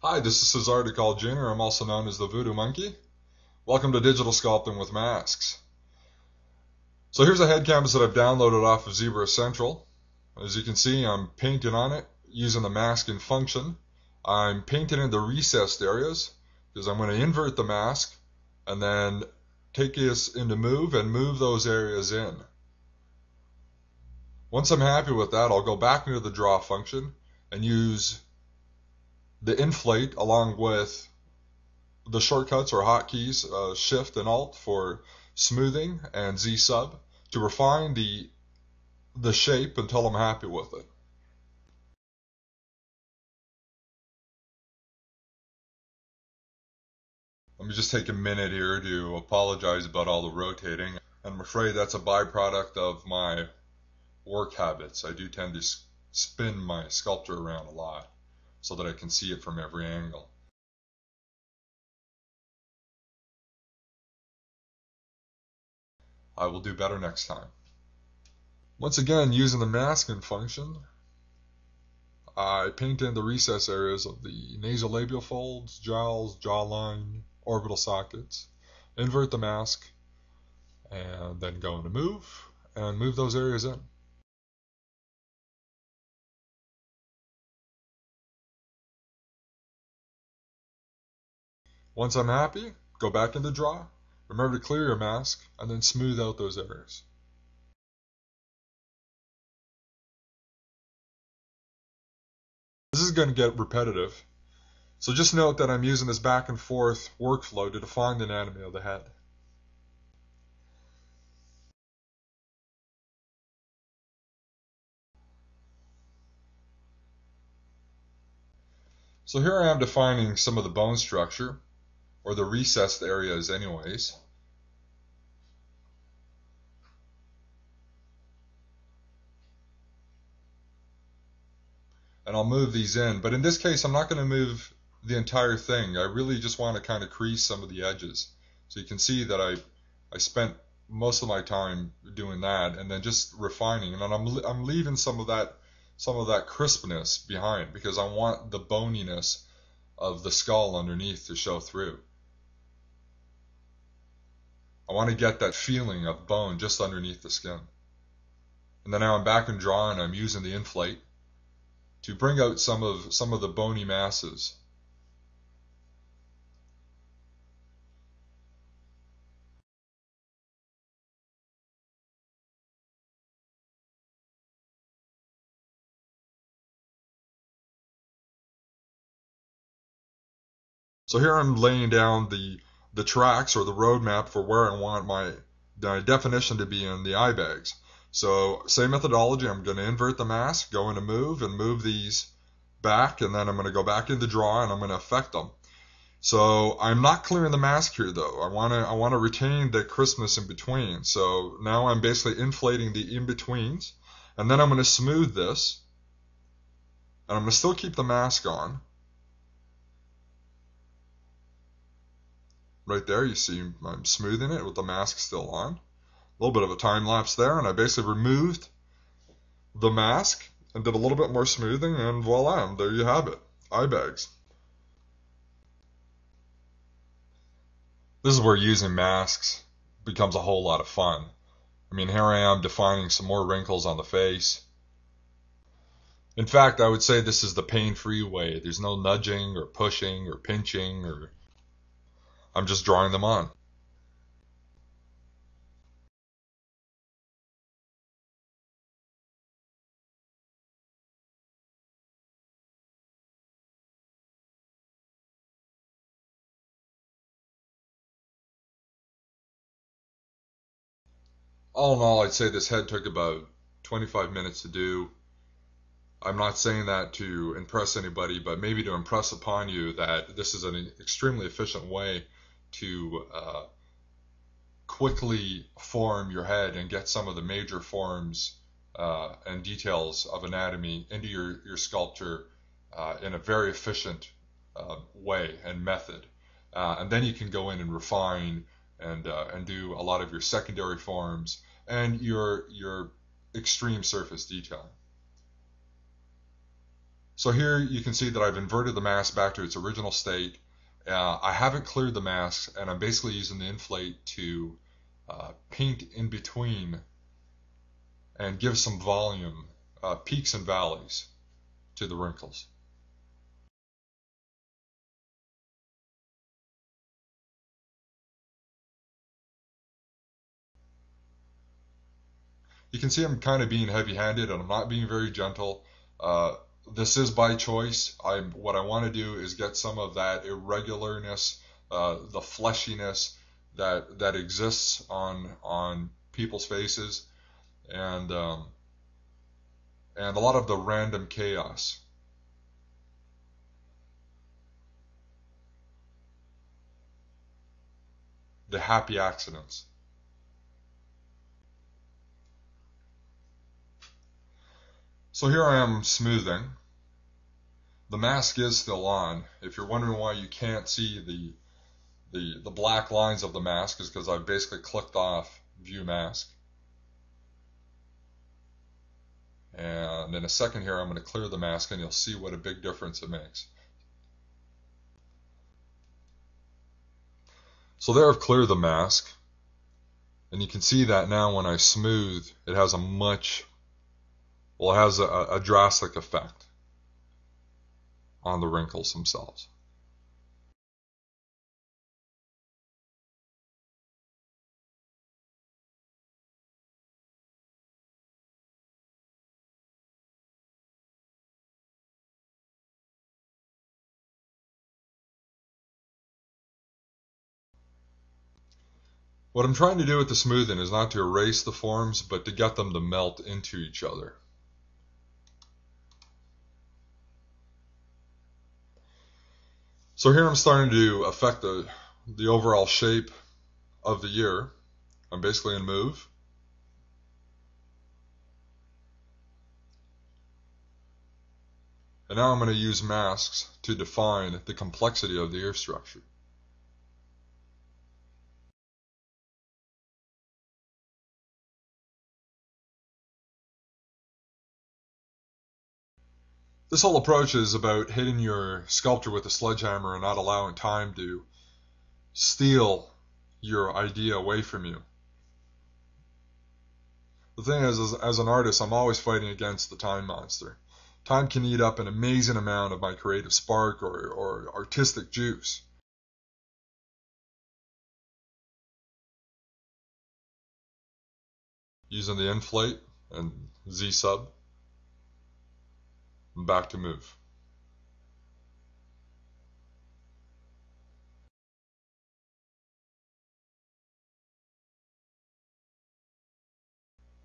Hi, this is Cesar Jr. I'm also known as the Voodoo Monkey. Welcome to Digital Sculpting with Masks. So here's a head canvas that I've downloaded off of Zebra Central. As you can see, I'm painting on it using the masking function. I'm painting in the recessed areas because I'm going to invert the mask and then take this into move and move those areas in. Once I'm happy with that, I'll go back into the draw function and use the inflate along with the shortcuts or hotkeys, Shift and Alt for smoothing and Z sub to refine the shape until I'm happy with it. Let me just take a minute here to apologize about all the rotating. I'm afraid that's a byproduct of my work habits. I do tend to spin my sculpture around a lot so that I can see it from every angle. I will do better next time. Once again, using the masking function, I paint in the recess areas of the nasolabial folds, jowls, jawline, orbital sockets, invert the mask, and then go into move, and move those areas in. Once I'm happy, go back into draw, remember to clear your mask, and then smooth out those areas. This is going to get repetitive, so just note that I'm using this back and forth workflow to define the anatomy of the head. So here I am defining some of the bone structure, or the recessed areas anyways. And I'll move these in, but in this case I'm not going to move the entire thing. I really just want to kind of crease some of the edges. So you can see that I spent most of my time doing that and then just refining, and then I'm leaving some of that crispness behind because I want the boniness of the skull underneath to show through. I want to get that feeling of bone just underneath the skin. And then now I'm back in draw and I'm using the inflate to bring out some of the bony masses. So here I'm laying down the tracks or the roadmap for where I want my definition to be in the eye bags. So same methodology, I'm going to invert the mask, go into move and move these back, and then I'm going to go back into draw and I'm going to affect them. So I'm not clearing the mask here though. I want to retain the crispness in between. So now I'm basically inflating the in-betweens, and then I'm going to smooth this, and I'm going to still keep the mask on. Right there, you see I'm smoothing it with the mask still on. A little bit of a time lapse there, and I basically removed the mask and did a little bit more smoothing, and voila, and there you have it, eye bags. This is where using masks becomes a whole lot of fun. I mean, here I am defining some more wrinkles on the face. In fact, I would say this is the pain-free way. There's no nudging or pushing or pinching, or I'm just drawing them on. All in all, I'd say this head took about 25 minutes to do. I'm not saying that to impress anybody, but maybe to impress upon you that this is an extremely efficient way to quickly form your head and get some of the major forms and details of anatomy into your sculpture in a very efficient way and method. And then you can go in and refine and do a lot of your secondary forms and your extreme surface detailing. So here you can see that I've inverted the mask back to its original state. I haven't cleared the masks, and I'm basically using the inflate to paint in between and give some volume, peaks and valleys to the wrinkles. You can see I'm kind of being heavy-handed and I'm not being very gentle. Uh, this is by choice. What I want to do is get some of that irregularness, the fleshiness that exists on people's faces, and a lot of the random chaos. The happy accidents. So here I am smoothing. The mask is still on. If you're wondering why you can't see the black lines of the mask, is because I've basically clicked off view mask. And in a second here I'm going to clear the mask and you'll see what a big difference it makes. So there I've cleared the mask, and you can see that now when I smooth it has a drastic effect on the wrinkles themselves. What I'm trying to do with the smoothing is not to erase the forms, but to get them to melt into each other. So here I'm starting to affect the overall shape of the ear. I'm basically in move. And now I'm going to use masks to define the complexity of the ear structure. This whole approach is about hitting your sculpture with a sledgehammer and not allowing time to steal your idea away from you. The thing is, as an artist, I'm always fighting against the time monster. Time can eat up an amazing amount of my creative spark or artistic juice. Using the inflate and Z sub, and back to move.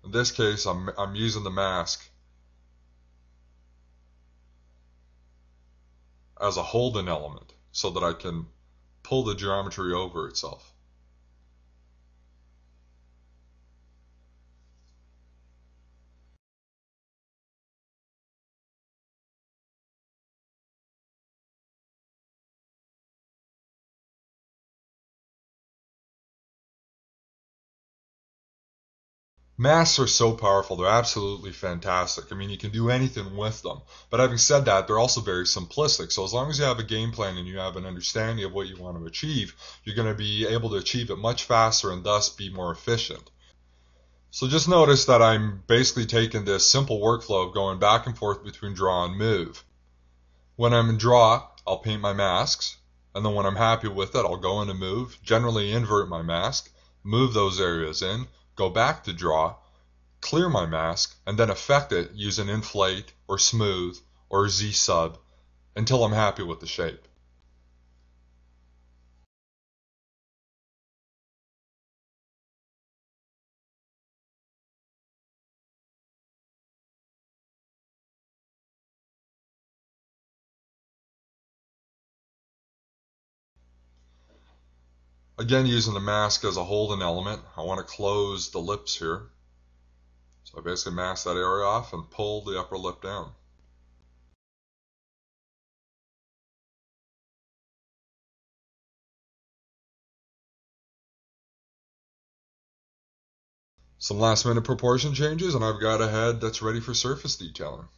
In this case, I'm using the mask as a holding element so that I can pull the geometry over itself. Masks are so powerful, they're absolutely fantastic. I mean, you can do anything with them. But having said that, they're also very simplistic. So as long as you have a game plan and you have an understanding of what you want to achieve, you're going to be able to achieve it much faster and thus be more efficient. So just notice that I'm basically taking this simple workflow of going back and forth between draw and move. When I'm in draw, I'll paint my masks, and then when I'm happy with it, I'll go into move, generally invert my mask, move those areas in, go back to draw, clear my mask, and then affect it using inflate or smooth or Z sub until I'm happy with the shape. Again, using the mask as a holding element, I want to close the lips here. So I basically mask that area off and pull the upper lip down. Some last minute proportion changes and I've got a head that's ready for surface detailing.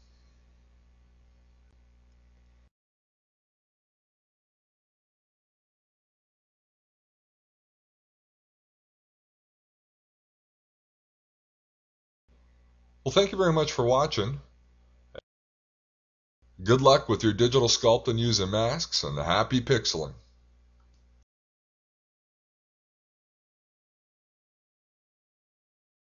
Well, thank you very much for watching. Good luck with your digital sculpting using masks, and happy pixeling.